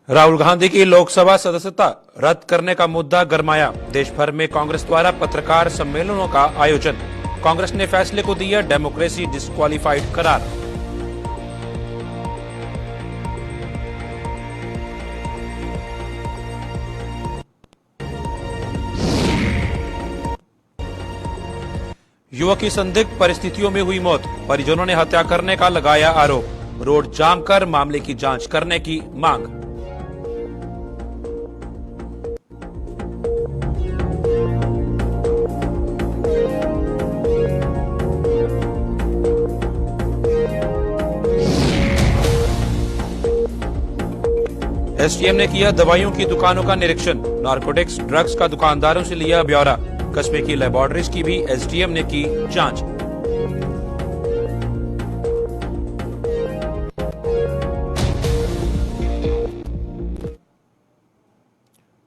राहुल गांधी की लोकसभा सदस्यता रद्द करने का मुद्दा गरमाया। देश भर में कांग्रेस द्वारा पत्रकार सम्मेलनों का आयोजन। कांग्रेस ने फैसले को दिया डेमोक्रेसी डिस्क्वालिफाइड करार। युवक की संदिग्ध परिस्थितियों में हुई मौत, परिजनों ने हत्या करने का लगाया आरोप। रोड जाम कर मामले की जांच करने की मांग। एसडीएम ने किया दवाइयों की दुकानों का निरीक्षण। नारकोटिक्स ड्रग्स का दुकानदारों से लिया ब्यौरा। कस्बे की लेबोरेटरीज की भी एसडीएम ने की जांच।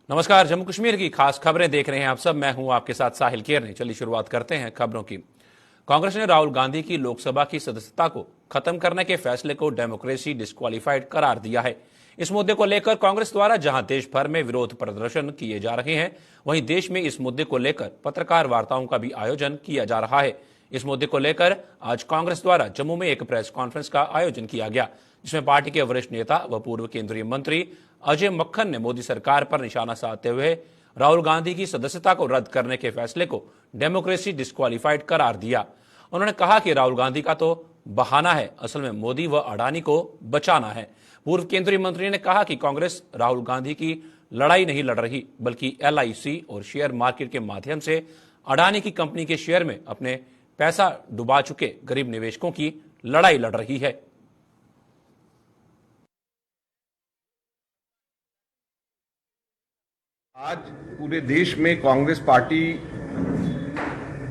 नमस्कार, जम्मू कश्मीर की खास खबरें देख रहे हैं आप सब। मैं हूं आपके साथ साहिल केरने। चलिए शुरुआत करते हैं खबरों की। कांग्रेस ने राहुल गांधी की लोकसभा की सदस्यता को खत्म करने के फैसले को डेमोक्रेसी डिस्क्वालिफाइड करार दिया है। इस मुद्दे को लेकर कांग्रेस द्वारा जहां देश भर में विरोध प्रदर्शन किए जा रहे हैं, वहीं देश में इस मुद्दे को लेकर पत्रकार वार्ताओं का भी आयोजन किया जा रहा है। इस मुद्दे को लेकर आज कांग्रेस द्वारा जम्मू में एक प्रेस कॉन्फ्रेंस का आयोजन किया गया, जिसमें पार्टी के वरिष्ठ नेता व पूर्व केंद्रीय मंत्री अजय मक्खन ने मोदी सरकार पर निशाना साधते हुए राहुल गांधी की सदस्यता को रद्द करने के फैसले को डेमोक्रेसी डिस्क्वालिफाइड करार दिया। उन्होंने कहा कि राहुल गांधी का तो बहाना है, असल में मोदी व अडानी को बचाना है। पूर्व केंद्रीय मंत्री ने कहा कि कांग्रेस राहुल गांधी की लड़ाई नहीं लड़ रही, बल्कि एलआईसी और शेयर मार्केट के माध्यम से अडानी की कंपनी के शेयर में अपने पैसा डुबा चुके गरीब निवेशकों की लड़ाई लड़ रही है। आज पूरे देश में कांग्रेस पार्टी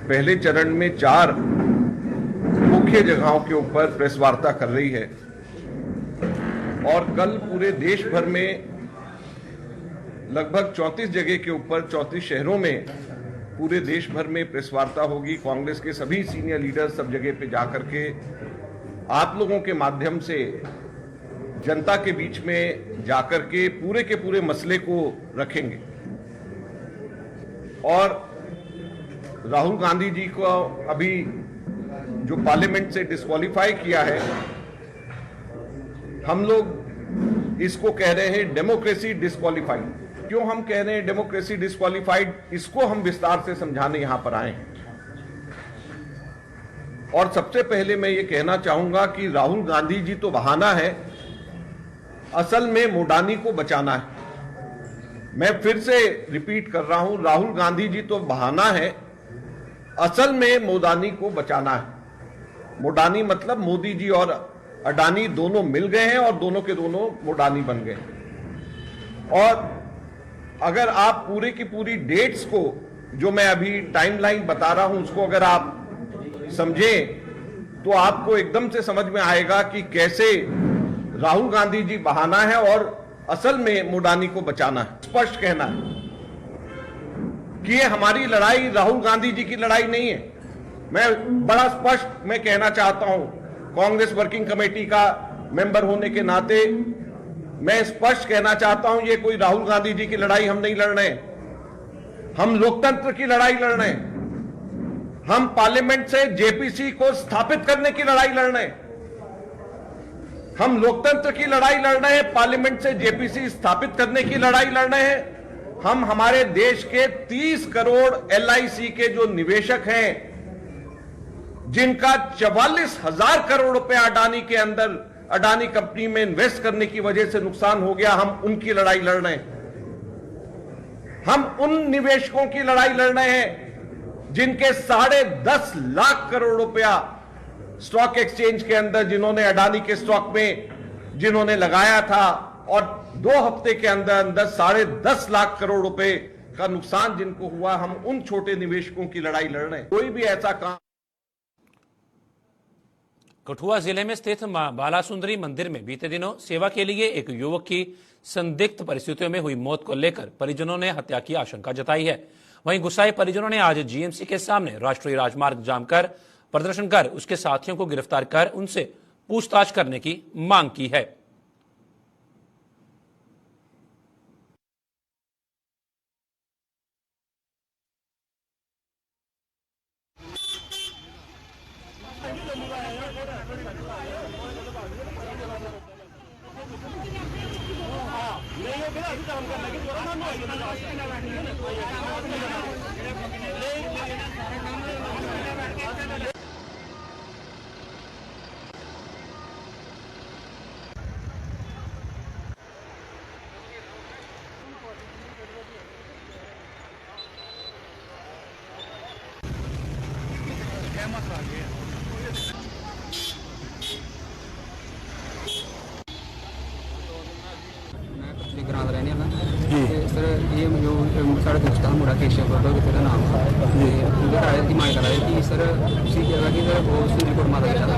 पहले चरण में 4 मुख्य जगहों के ऊपर प्रेस वार्ता कर रही है और कल पूरे देश भर में लगभग 34 जगह के ऊपर 34 शहरों में पूरे देश भर में प्रेस वार्ता होगी। कांग्रेस के सभी सीनियर लीडर सब जगह पे जाकर के आप लोगों के माध्यम से जनता के बीच में जाकर के पूरे मसले को रखेंगे और राहुल गांधी जी को अभी जो पार्लियामेंट से डिस्क्वालीफाई किया है, हम लोग इसको कह रहे हैं डेमोक्रेसी डिस्क्वालीफाइड। क्यों हम कह रहे हैं डेमोक्रेसी डिस्क्वालीफाइड, इसको हम विस्तार से समझाने यहां पर आए हैं। और सबसे पहले मैं ये कहना चाहूंगा कि राहुल गांधी जी तो बहाना है, असल में मोडानी को बचाना है। मैं फिर से रिपीट कर रहा हूं, राहुल गांधी जी तो बहाना है, असल में मोडानी को बचाना है। मोडानी मतलब मोदी जी और अडानी दोनों मिल गए हैं और दोनों के दोनों मोडानी बन गए। और अगर आप पूरी की पूरी डेट्स को, जो मैं अभी टाइमलाइन बता रहा हूं, उसको अगर आप समझें तो आपको एकदम से समझ में आएगा कि कैसे राहुल गांधी जी बहाना है और असल में मोडानी को बचाना है। स्पष्ट कहना है कि ये हमारी लड़ाई राहुल गांधी जी की लड़ाई नहीं है। मैं बड़ा स्पष्ट मैं कहना चाहता हूं, कांग्रेस वर्किंग कमेटी का मेंबर होने के नाते मैं स्पष्ट कहना चाहता हूं, ये कोई राहुल गांधी जी की लड़ाई हम नहीं लड़ रहे हैं। हम लोकतंत्र की लड़ाई लड़ रहे हैं। हम पार्लियामेंट से जेपीसी को स्थापित करने की लड़ाई लड़ रहे हैं। हम लोकतंत्र की लड़ाई लड़ रहे हैं, पार्लियामेंट से जेपीसी स्थापित करने की लड़ाई लड़ रहे हैं। हम हमारे देश के 30 करोड़ एलआईसी के जो निवेशक हैं, जिनका 44,000 करोड़ रुपए अडानी के अंदर, अडानी कंपनी में इन्वेस्ट करने की वजह से नुकसान हो गया, हम उनकी लड़ाई लड़ रहे हैं। हम उन निवेशकों की लड़ाई लड़ रहे हैं जिनके 10.5 लाख करोड़ रुपया स्टॉक एक्सचेंज के अंदर, जिन्होंने अडानी के स्टॉक में जिन्होंने लगाया था, और 2 हफ्ते के अंदर अंदर 10.5 लाख करोड़ रुपए का नुकसान जिनको हुआ, हम उन छोटे निवेशकों की लड़ाई लड़ रहे हैं। कोई भी ऐसा काम। कठुआ जिले में स्थित मां बालासुंदरी मंदिर में बीते दिनों सेवा के लिए एक युवक की संदिग्ध परिस्थितियों में हुई मौत को लेकर परिजनों ने हत्या की आशंका जताई है। वहीं गुस्साए परिजनों ने आज जीएमसी के सामने राष्ट्रीय राजमार्ग जाम कर प्रदर्शन कर उसके साथियों को गिरफ्तार कर उनसे पूछताछ करने की मांग की है। ग्रां दा रहने वाला जी सर। ये जो साढ़ा दोस्त था मुड़ा केशव बाबा का नाम था उनके घर की मांग करा कि सर उसी जगह की सर वो सुंदरी कोट माता गया था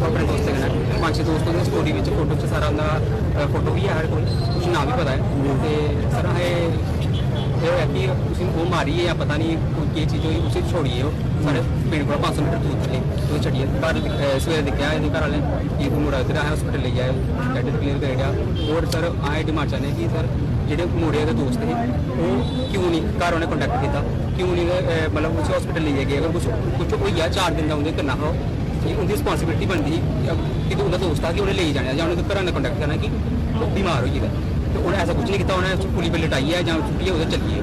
अपने दोस्त के कन्नै 5-6 दोस्तों की स्टोरी में फोटो च सारा उनका फोटो भी है साढ़े को कुछ नाम भी पता है तो सर असें है कि उसी वो मारी है या पता नहीं कोई चीज़ हुई उसी छोड़िए वो साढ़े पिंड को 500 मीटर दूर थले तो छड़िए घर सवेरे दिक्खेआ घर वाले कि मुड़ा इधर असें हॉस्पिटल ले आए डेड क्लीयर करी ओड़ेआ। और सर असें डिमांड चाहते कि सर जेह्ड़े मुड़े दे दोस्त हे ओह् क्यों नहीं घर उ'नें कॉन्टैक्ट कीता क्यों नहीं मतलब उसी हॉस्पिटल लेइयै गे अगर कुछ होई गेआ 4 दिन दा उं'दे करना हा उं'दी रिस्पांसिबिलिटी बनदी ही कि उं'दा दोस्त था कि उ'नें लेई जाना जां उ'नें घरै ने कॉन्टैक्ट करना कि ओह् बीमार होई गेदा तो उन्हें ऐसा कुछ नहीं किया उन्हें पुली पे लटाई है जहाँ छुट्टी है उधर चलिए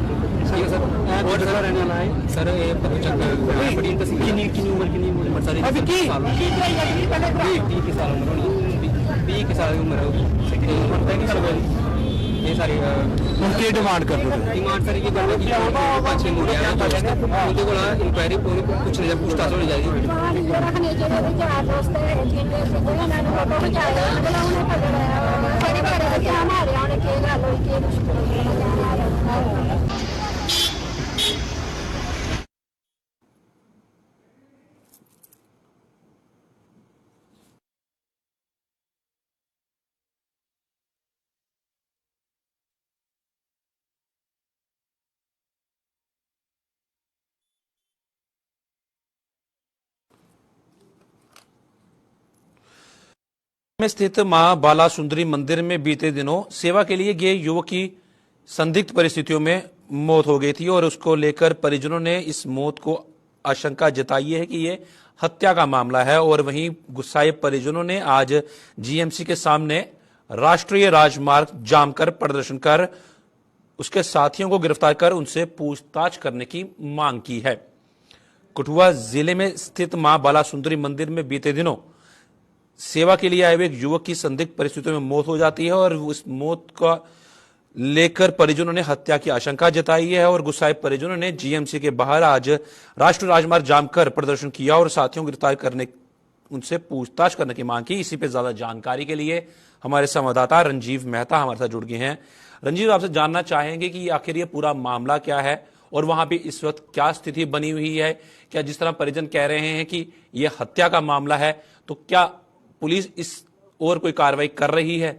ठीक है सर। और सर रहने वाला है सर ये पता चल बड़ी कितनी उम्र सर 30 साल उम्र होनी 20 साल की उम्र ये सारी उनकी डिमांड कर दो डिमांड सर ये करना कि 5-6 मुड़े आए उनके को इंक्वायरी कुछ नहीं पूछताछ होनी चाहिए। में स्थित मां बाला सुंदरी मंदिर में बीते दिनों सेवा के लिए गए युवक की संदिग्ध परिस्थितियों में मौत हो गई थी और उसको लेकर परिजनों ने इस मौत को आशंका जताई है कि ये हत्या का मामला है। और वहीं गुस्साए परिजनों ने आज जीएमसी के सामने राष्ट्रीय राजमार्ग जाम कर प्रदर्शन कर उसके साथियों को गिरफ्तार कर उनसे पूछताछ करने की मांग की है। कठुआ जिले में स्थित मां बाला सुंदरी मंदिर में बीते दिनों सेवा के लिए आए हुए एक युवक की संदिग्ध परिस्थितियों में मौत हो जाती है और उस मौत का लेकर परिजनों ने हत्या की आशंका जताई है। और गुस्साए परिजनों ने जीएमसी के बाहर आज राष्ट्रीय राजमार्ग जाम कर प्रदर्शन किया और साथियों को गिरफ्तार करने उनसे पूछताछ करने की मांग की। इसी पे ज्यादा जानकारी के लिए हमारे संवाददाता रंजीव मेहता हमारे साथ जुड़ गए हैं। रंजीव, आपसे जानना चाहेंगे कि आखिर ये पूरा मामला क्या है और वहां भी इस वक्त क्या स्थिति बनी हुई है। क्या जिस तरह परिजन कह रहे हैं कि यह हत्या का मामला है तो क्या पुलिस इस और कोई कार्रवाई कर रही है?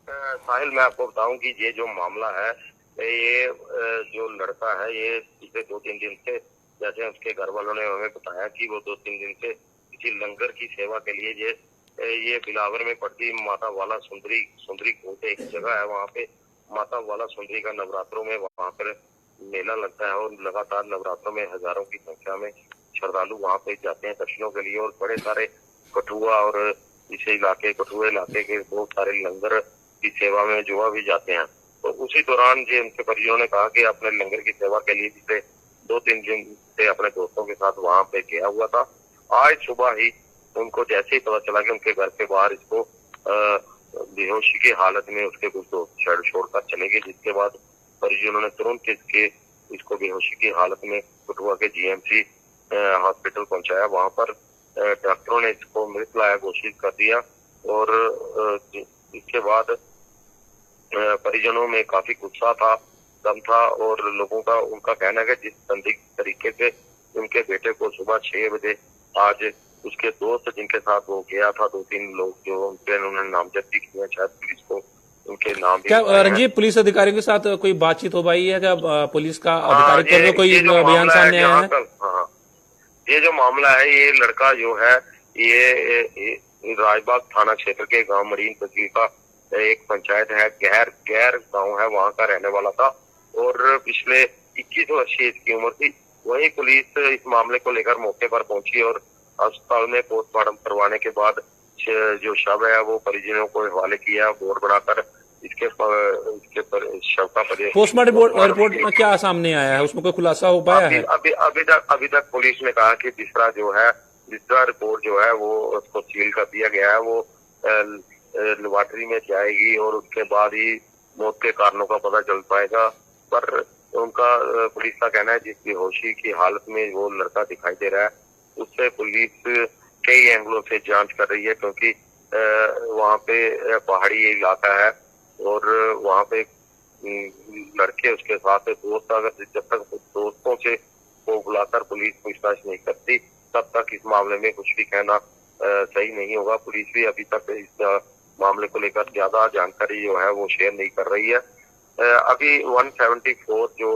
साहिल, मैं आपको बताऊं कि ये जो मामला है ये जो लड़का है ये पिछले 2-3 दिन से, जैसे उसके घर वालों ने हमें बताया कि वो 2-3 दिन से किसी लंगर की सेवा के लिए ये बिलावर में पड़ती माता वाला सुंदरी कोट एक जगह है, वहाँ पे माता वाला सुंदरी का नवरात्रों में वहाँ पर मेला लगता है और लगातार नवरात्रों में हजारों की संख्या में श्रद्धालु वहाँ पे जाते हैं दर्शनों के लिए। और बड़े सारे कठुआ और इसे कठुआ इलाके के बहुत सारे लंगर की सेवा में जुआ भी जाते हैं। तो उसी दौरान ये उनके परिजनों ने कहा कि अपने लंगर की सेवा के लिए पिछले 2-3 दिन से अपने दोस्तों के साथ वहां पे गया हुआ था। आज सुबह ही उनको जैसे ही पता चला कि उनके घर के बाहर इसको बेहोशी की हालत में उसके कुछ दोस्त छोड़कर चले गए, जिसके बाद परिजनों ने तुरंत इसको बेहोशी की हालत में कठुआ के जीएमसी हॉस्पिटल पहुंचाया। वहां पर डॉक्टरों ने इसको मृत लाया घोषित कर दिया और इसके बाद परिजनों में काफी गुस्सा था, दम था और लोगों का उनका कहना है कि जिस संदिग्ध तरीके से उनके बेटे को सुबह 6 बजे आज उसके दोस्त जिनके साथ वो गया था 2-3 लोग जो उन्होंने नामजदगी की है, शायद पुलिस को उनके नाम भी। क्या रंजीत, पुलिस अधिकारियों के साथ कोई बातचीत हो पाई है? क्या पुलिस का अधिकारी तौर पर कोई बयान सामने आया है? हाँ, ये जो मामला है ये लड़का जो है ये राजबाग थाना क्षेत्र के गांव मरीन तहसील का एक पंचायत है गैर गांव है, वहां का रहने वाला था और पिछले 21 वर्ष इसकी उम्र थी। वही पुलिस इस मामले को लेकर मौके पर पहुंची और अस्पताल में पोस्टमार्टम करवाने के बाद जो शव है वो परिजनों को हवाले किया। बोर्ड बनाकर इसके पर शव का पोस्टमार्टम रिपोर्ट में क्या सामने आया है, उसमें कोई खुलासा हो पाया है? अभी तक पुलिस ने कहा कि बिस्तरा रिपोर्ट जो है वो उसको सील कर दिया गया है, वो लेबोरेटरी में जाएगी और उसके बाद ही मौत के कारणों का पता चल पाएगा। पर उनका पुलिस का कहना है जिस बेहोशी की हालत में वो लड़का दिखाई दे रहा है उससे पुलिस कई एंगलों से जांच कर रही है, क्योंकि वहाँ पे पहाड़ी इलाका है और वहाँ पे लड़के उसके साथ दोस्त, अगर जब तक दोस्तों से को बुलाकर पुलिस पूछताछ नहीं करती तब तक इस मामले में कुछ भी कहना सही नहीं होगा। पुलिस भी अभी तक इस मामले को लेकर ज्यादा जानकारी जो है वो शेयर नहीं कर रही है। अभी 174 जो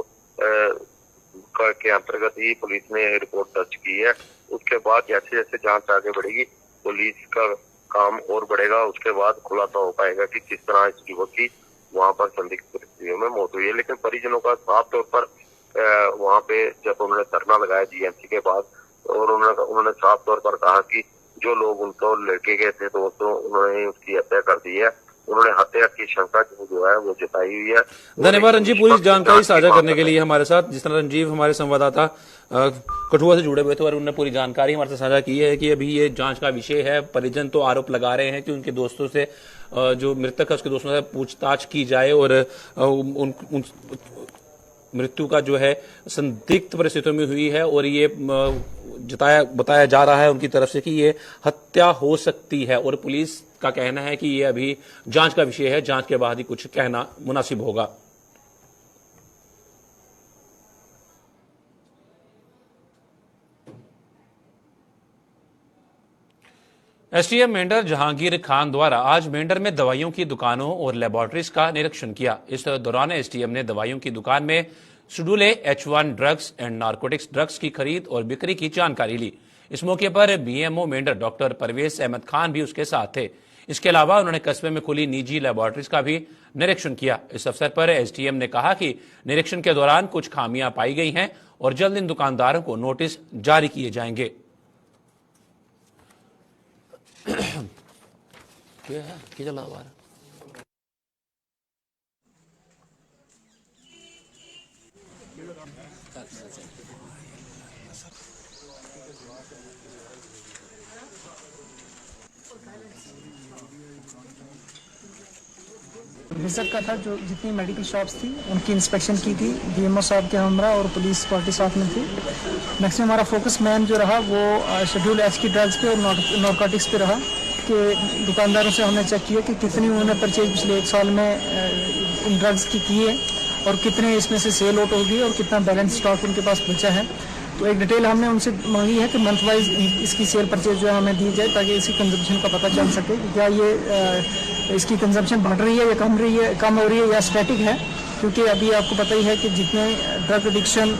के अंतर्गत ही पुलिस ने रिपोर्ट दर्ज की है। उसके बाद जैसे जैसे जांच आगे बढ़ेगी पुलिस का काम और बढ़ेगा, उसके बाद खुलासा हो पाएगा कि किस तरह इस युवक की वहाँ पर संदिग्ध परिस्थितियों में मौत हुई है। लेकिन परिजनों का साफ तौर पर वहाँ पे जब उन्होंने धरना लगाया जीएमसी के बाद और उन्होंने साफ तौर पर कहा कि जो लोग उनको लेके गए थे दोस्तों उन्होंने उसकी हत्या कर दी है। उन्होंने हत्या की शंका जो है वो जताई हुई है। धन्यवाद रंजीव पूरी जानकारी साझा करने के लिए हमारे साथ। जिस तरह रंजीव हमारे संवाददाता कठुआ से जुड़े हुए थे और उन्होंने पूरी जानकारी हमारे साथ साझा की है कि अभी ये जांच का विषय है। परिजन तो आरोप लगा रहे हैं कि उनके दोस्तों से जो मृतक है उसके दोस्तों से पूछताछ की जाए और उन मृत्यु का जो है संदिग्ध परिस्थितियों में हुई है और ये बताया जा रहा है उनकी तरफ से कि ये हत्या हो सकती है और पुलिस का कहना है कि ये अभी जांच का विषय है, जांच के बाद ही कुछ कहना मुनासिब होगा। एसडीएम मेंढर जहांगीर खान द्वारा आज मेंढर में दवाइयों की दुकानों और लेबोरेटरीज का निरीक्षण किया। इस दौरान एसडीएम ने दवाइयों की दुकान में schedule H1 drugs and narcotics drugs की खरीद और बिक्री की जानकारी ली। इस मौके पर बीएमओ मेंढर डॉक्टर परवेज अहमद खान भी उसके साथ थे। इसके अलावा उन्होंने कस्बे में खुली निजी लेबोरेटरीज का भी निरीक्षण किया। इस अवसर पर एसडीएम ने कहा कि निरीक्षण के दौरान कुछ खामियां पाई गई हैं और जल्द इन दुकानदारों को नोटिस जारी किए जाएंगे। विजिट का था, जो जितनी मेडिकल शॉप्स थी उनकी इंस्पेक्शन की थी। बीएमओ साहब के हमरा और पुलिस पार्टी साथ में थी। नेक्स्ट हमारा फोकस मैन जो रहा वो शेड्यूल H की ड्रग्स पे और नारकोटिक्स पे रहा कि दुकानदारों से हमने चेक किया कि कितनी उन्होंने परचेज पिछले 1 साल में इन ड्रग्स की है और कितने इसमें से सेल आउट हो गई और कितना बैलेंस स्टॉक उनके पास बचा है। तो एक डिटेल हमने उनसे मांगी है कि मंथ वाइज इसकी सेल परचेज जो है हमें दी जाए ताकि इसकी कंजम्पशन का पता चल सके कि क्या ये इसकी कंजम्पशन बढ़ रही है या कम हो रही है या स्टैटिक है। क्योंकि अभी आपको पता ही है कि जितने ड्रग एडिक्शन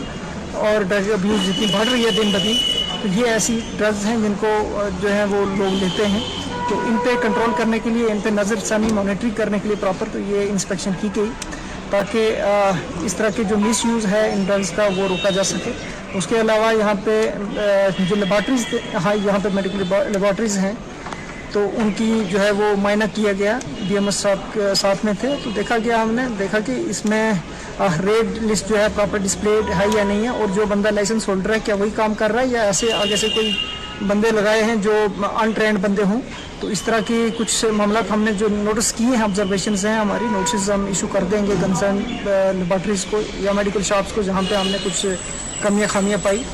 और ड्रग अब्यूज जितनी बढ़ रही है दिन ब दिन, तो ये ऐसी ड्रग्स हैं जिनको जो है वो लोग लेते हैं। तो इन पे कंट्रोल करने के लिए, इन पे नज़रसानी मॉनिटरिंग करने के लिए प्रॉपर तो ये इंस्पेक्शन की गई ताकि इस तरह के जो मिस यूज़ है इन ड्रग्स का वो रोका जा सके। उसके अलावा यहाँ पे जो लेबॉर्ट्रीज यहाँ पे मेडिकल लेबॉर्ट्रीज हैं तो उनकी जो है वो मायना किया गया। बीएमएस साहब साथ में थे तो हमने देखा कि इसमें रेड लिस्ट जो है प्रॉपर डिस्प्लेड है या नहीं है और जो बंदा लाइसेंस होल्डर है क्या वही काम कर रहा है या ऐसे आगे से कोई बंदे लगाए हैं जो अनट्रेंड बंदे हों। तो इस तरह की कुछ मामला हमने जो नोटिस किए हैं, ऑब्जर्वेशंस हैं हमारी, नोटिस हम इशू कर देंगे कंसर्न लेबॉर्ट्रीज को या मेडिकल शॉप्स को जहाँ पे हमने कुछ खामियां पाई।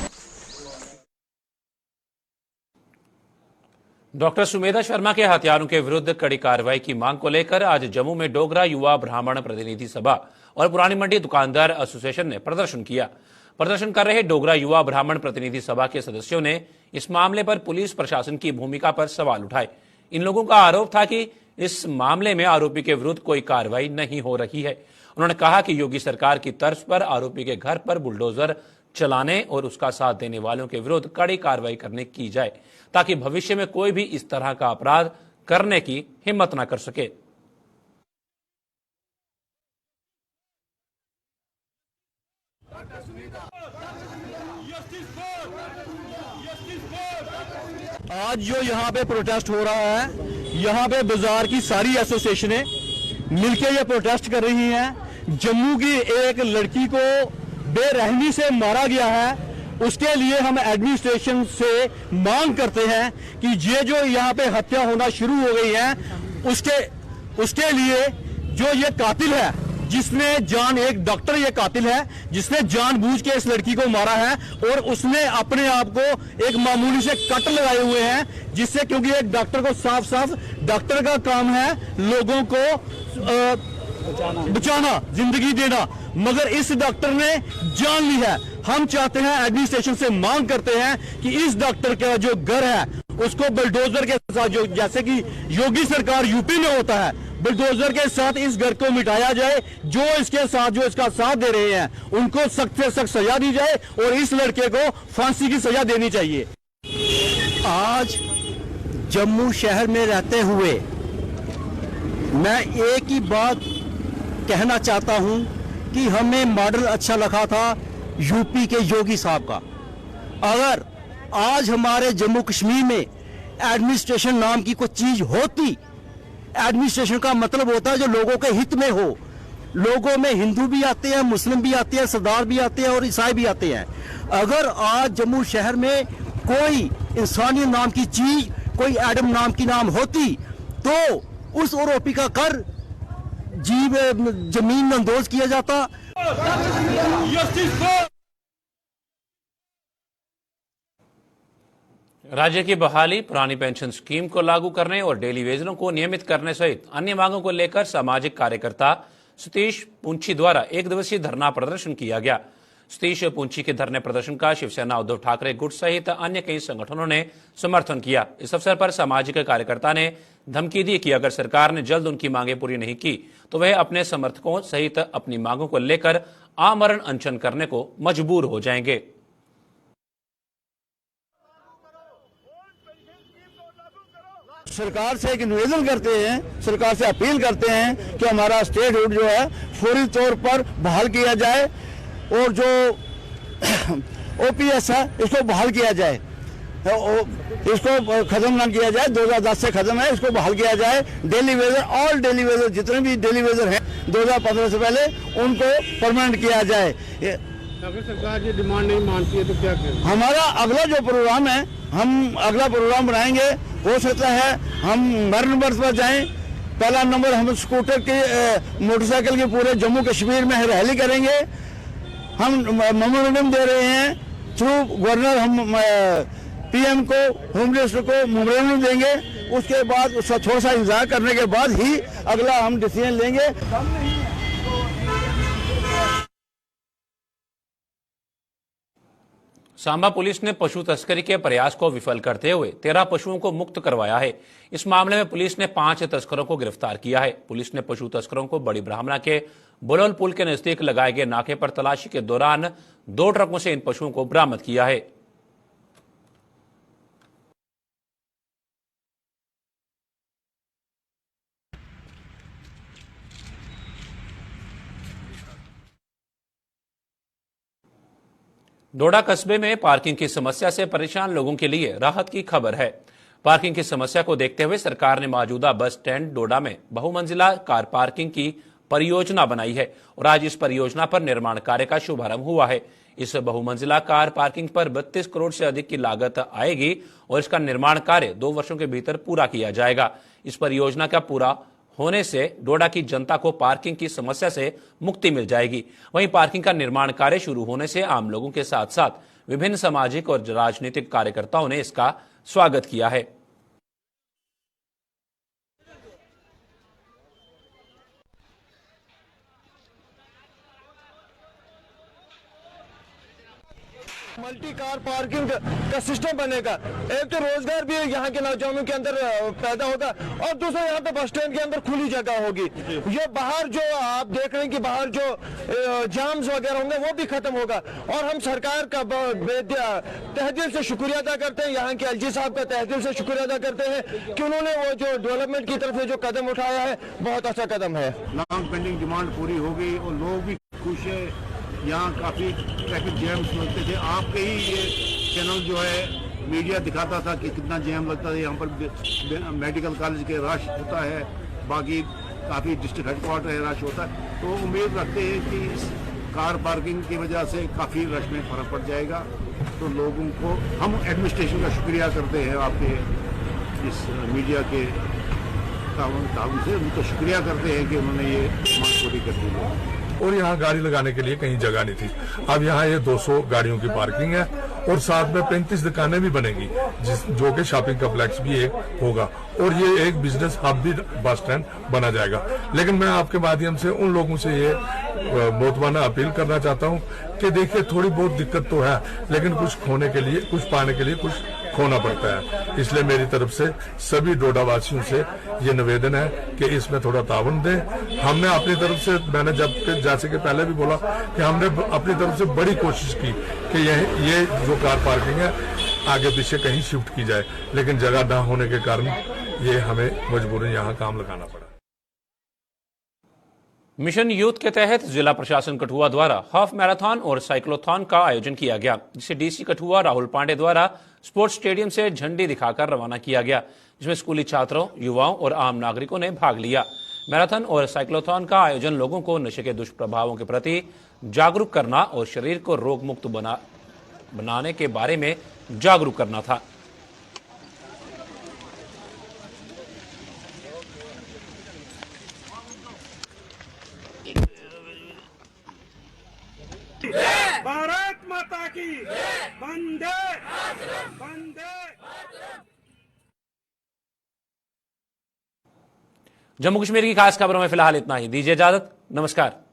डॉक्टर सुमेधा शर्मा के हत्यारों के विरुद्ध कड़ी कार्रवाई की मांग को लेकर आज जम्मू में डोगरा युवा ब्राह्मण प्रतिनिधि सभा और पुरानी मंडी दुकानदार एसोसिएशन ने प्रदर्शन किया। प्रदर्शन कर रहे डोगरा युवा ब्राह्मण प्रतिनिधि सभा के सदस्यों ने इस मामले पर पुलिस प्रशासन की भूमिका पर सवाल उठाए। इन लोगों का आरोप था कि इस मामले में आरोपी के विरुद्ध कोई कार्रवाई नहीं हो रही है। उन्होंने कहा कि योगी सरकार की तर्ज पर आरोपी के घर पर बुलडोजर चलाने और उसका साथ देने वालों के विरुद्ध कड़ी कार्रवाई करने की जाए ताकि भविष्य में कोई भी इस तरह का अपराध करने की हिम्मत न कर सके। आज जो यहाँ पे प्रोटेस्ट हो रहा है, यहाँ पे बाजार की सारी एसोसिएशनें मिलके ये प्रोटेस्ट कर रही हैं। जम्मू की एक लड़की को बेरहमी से मारा गया है, उसके लिए हम एडमिनिस्ट्रेशन से मांग करते हैं कि ये जो यहाँ पे हत्या होना शुरू हो गई है, उसके लिए जो ये कातिल है, जिसने एक डॉक्टर ये कातिल है जिसने जानबूझ के इस लड़की को मारा है, और उसने अपने आप को एक मामूली से कट लगाए हुए हैं, जिससे, क्योंकि एक डॉक्टर को साफ साफ डॉक्टर का काम है लोगों को बचाना, जिंदगी देना, मगर इस डॉक्टर ने जान ली है। हम चाहते हैं, एडमिनिस्ट्रेशन से मांग करते हैं कि इस डॉक्टर का जो घर है उसको बुलडोजर के साथ, जो जैसे कि योगी सरकार यूपी में होता है, बुलडोजर के साथ इस घर को मिटाया जाए। जो इसका साथ दे रहे हैं उनको सख्त से सख्त सजा दी जाए और इस लड़के को फांसी की सजा देनी चाहिए। आज जम्मू शहर में रहते हुए मैं एक ही बात कहना चाहता हूं कि हमें मॉडल अच्छा लगा था यूपी के योगी साहब का। अगर आज हमारे जम्मू कश्मीर में एडमिनिस्ट्रेशन नाम की कोई चीज होती, एडमिनिस्ट्रेशन का मतलब होता है जो लोगों के हित में हो। लोगों में हिंदू भी आते हैं, मुस्लिम भी आते हैं, सरदार भी आते हैं और ईसाई भी आते हैं। अगर आज जम्मू शहर में कोई इंसानियत नाम की चीज, कोई एडम नाम की नाम होती, तो उस आरोपी का कर जमीन अंदोज किया जाता। राज्य की बहाली, पुरानी पेंशन स्कीम को लागू करने और डेली वेजरों को नियमित करने सहित अन्य मांगों को लेकर सामाजिक कार्यकर्ता सतीश पुंछी द्वारा एक दिवसीय धरना प्रदर्शन किया गया। सतीश पुंछी के धरने प्रदर्शन का शिवसेना, उद्धव ठाकरे गुट सहित अन्य कई संगठनों ने समर्थन किया। इस अवसर पर सामाजिक कार्यकर्ता ने धमकी दी कि अगर सरकार ने जल्द उनकी मांगें पूरी नहीं की तो वह अपने समर्थकों सहित अपनी मांगों को लेकर आमरण अनशन करने को मजबूर हो जाएंगे। सरकार से एक निवेदन करते हैं, सरकार से अपील करते हैं कि हमारा स्टेटहुड जो है फौरी तौर पर बहाल किया जाए और जो ओपीएस है इसको बहाल किया जाए, इसको खत्म ना किया जाए। 2010 से खत्म है, इसको बहाल किया जाए। Daily Vaser, all daily Vaser, जितने भी डेली वेजर हैं 2015 से पहले, उनको परमानेंट किया जाए। अगर सरकार ये डिमांड नहीं मानती है तो क्या करें? हमारा अगला जो प्रोग्राम है, हम अगला प्रोग्राम बनाएंगे। हो सकता है हम मर नंबर पर जाएं। पहला नंबर हम स्कूटर की, मोटरसाइकिल की पूरे जम्मू कश्मीर में रैली करेंगे। हम मेमोरेंडम दे रहे हैं थ्रू गवर्नर, हम पीएम को, होम मिनिस्टर को मेमोरेंडम देंगे। उसके बाद उसका थोड़ा सा इंतजार करने के बाद ही अगला हम डिसीजन लेंगे। सांबा पुलिस ने पशु तस्करी के प्रयास को विफल करते हुए 13 पशुओं को मुक्त करवाया है। इस मामले में पुलिस ने 5 तस्करों को गिरफ्तार किया है। पुलिस ने पशु तस्करों को बड़ी ब्राह्मणा के बुलोल पुल के नजदीक लगाए गए नाके पर तलाशी के दौरान 2 ट्रकों से इन पशुओं को बरामद किया है। डोडा कस्बे में पार्किंग की समस्या से परेशान लोगों के लिए राहत की खबर है। पार्किंग की समस्या को देखते हुए सरकार ने मौजूदा बस स्टैंड डोडा में बहुमंजिला कार पार्किंग की परियोजना बनाई है और आज इस परियोजना पर निर्माण कार्य का शुभारंभ हुआ है। इस बहुमंजिला कार पार्किंग पर 32 करोड़ से अधिक की लागत आएगी और इसका निर्माण कार्य 2 वर्षों के भीतर पूरा किया जाएगा। इस परियोजना का पूरा होने से डोडा की जनता को पार्किंग की समस्या से मुक्ति मिल जाएगी। वहीं पार्किंग का निर्माण कार्य शुरू होने से आम लोगों के साथ साथ विभिन्न सामाजिक और राजनीतिक कार्यकर्ताओं ने इसका स्वागत किया है। मल्टी कार पार्किंग का सिस्टम बनेगा। एक तो रोजगार भी यहाँ के नौजवानों के अंदर पैदा होगा और दूसरा यहाँ पे बस स्टैंड के अंदर खुली जगह होगी। ये बाहर जो आप देख रहे हैं कि बाहर जो जाम्स वगैरह होंगे वो भी खत्म होगा। और हम सरकार का तहे दिल से शुक्रिया अदा करते हैं, यहाँ के एलजी साहब का तहे दिल से शुक्रिया अदा करते हैं कि उन्होंने वो जो डेवलपमेंट की तरफ से जो कदम उठाया है बहुत अच्छा कदम है। लॉन्ग पेंडिंग डिमांड पूरी हो गई और लोग भी खुश है। यहाँ काफ़ी ट्रैफिक जैम्स लगते थे। आपके ही ये चैनल जो है मीडिया दिखाता था कि कितना जैम लगता है। यहाँ पर मेडिकल कॉलेज के रश होता है, बाकी काफ़ी डिस्ट्रिक्ट हेडक्वार्टर रश होता है, तो उम्मीद रखते हैं कि इस कार पार्किंग की वजह से काफ़ी रश में फर्क पड़ जाएगा। तो लोगों को हम एडमिनिस्ट्रेशन का शुक्रिया करते हैं, आपके इस मीडिया के ताउन से उनको शुक्रिया करते हैं कि उन्होंने ये मांग पूरी कर दी है। और यहाँ गाड़ी लगाने के लिए कहीं जगह नहीं थी। अब यहाँ ये 200 गाड़ियों की पार्किंग है और साथ में 35 दुकानें भी बनेगी, जो कि शॉपिंग कम्प्लेक्स भी एक होगा और ये एक बिजनेस हब भी बस स्टैंड बना जाएगा। लेकिन मैं आपके माध्यम से उन लोगों से ये मोहतबाना अपील करना चाहता हूँ कि देखिए थोड़ी बहुत दिक्कत तो है, लेकिन कुछ खोने के लिए, कुछ पाने के लिए कुछ खोना पड़ता है। इसलिए मेरी तरफ से सभी डोडा वासियों से ये निवेदन है कि इसमें थोड़ा तावन दें। हमने अपनी तरफ से, मैंने जैसे कि पहले भी बोला कि हमने अपनी तरफ से बड़ी कोशिश की कि ये जो कार पार्किंग है आगे पीछे कहीं शिफ्ट की जाए, लेकिन जगह न होने के कारण ये हमें मजबूरन यहाँ काम लगाना पड़ा। मिशन यूथ के तहत जिला प्रशासन कठुआ द्वारा हाफ मैराथन और साइक्लोथॉन का आयोजन किया गया, जिसे डीसी कठुआ राहुल पांडे द्वारा स्पोर्ट्स स्टेडियम से झंडी दिखाकर रवाना किया गया, जिसमें स्कूली छात्रों, युवाओं और आम नागरिकों ने भाग लिया। मैराथन और साइक्लोथॉन का आयोजन लोगों को नशे के दुष्प्रभावों के प्रति जागरूक करना और शरीर को रोग मुक्त बनाने के बारे में जागरूक करना था। भारत माता की वंदे वंदे। जम्मू कश्मीर की खास खबरों में फिलहाल इतना ही। दीजिए इजाजत, नमस्कार।